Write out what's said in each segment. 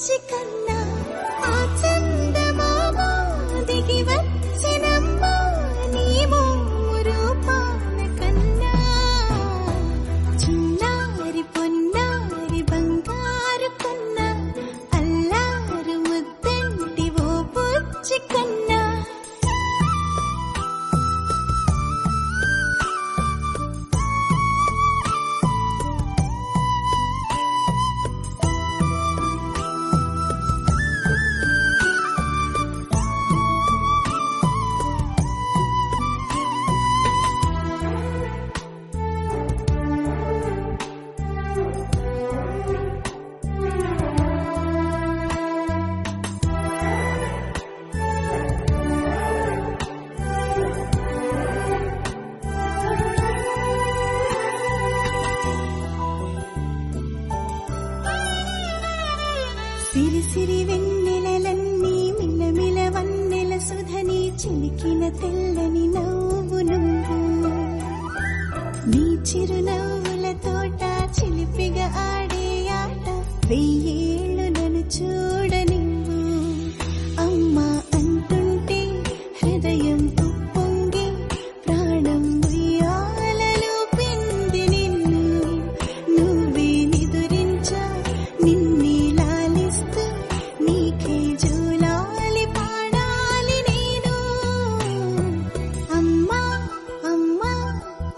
బుచ్చి కన్నా ఆ చందమామ దిగి వచ్చినమ్మ నీ మోము రూపాన కన్నా చిన్నారి పొన్నారి బంగారు కన్నా అల్లారు ముద్దంటి ఓ బుచ్చి కన్నా సిరి సిరి వెన్నెలలన్నీ మిలమిల వన్నెల సుధని చిలికిన తెల్లని నవ్వు నువ్వు నీ చిరునవ్వుల తోట చిలిపిగా ఆడే ఆట వెయ్యేళ్ళు నన్ను చూడనివ్వు అమ్మా అంటుంటే హృదయం ఉప్పొంగి ప్రాణం ఉయ్యాలలో పిండి నిన్ను నువ్వే నిదురించా నిన్నే నీకే జూలాలి పాడాలి నేను అమ్మా అమ్మా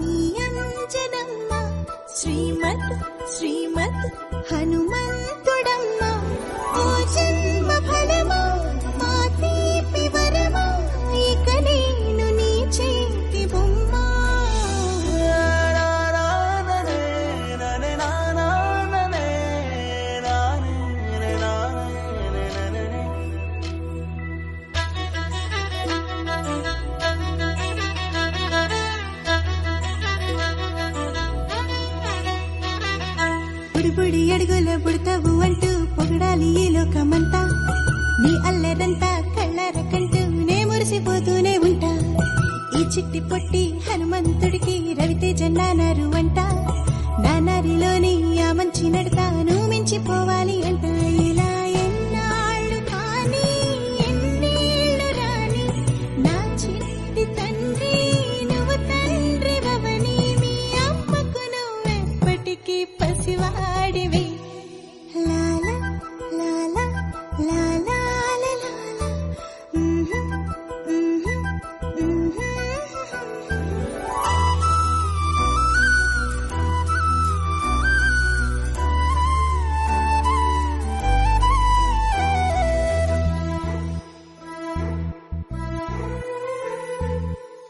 ఈ అంజనమ్మ శ్రీమత్ శ్రీమత్ హనుమంతుడమ్మ ఓ జన్మ ఫలమా మా తీపి వరమా ఇక నేను నీ చేతి బొమ్మ బుడి అడుగుల బుడతావు అంటూ పొగడాలి ఈ లోకమంతా నీ అల్లరంతా కళ్ళారకంటూ నే మురిసిపోతూనే ఉంటా ఈ చిట్టి పొట్టి హనుమంతుడికి రవితేజ నానారు అంట నానారిలోని ఆ మంచి నడతాను మించిపోవాలి అంట ఇలా ఎన్నాళ్ళు కానీ ఎన్నేళ్ళు రాని నా చిట్టి తండ్రి నువ్వు తండ్రి భవని మీ అమ్మకు నువ్వెప్పటికీ పసివాడివి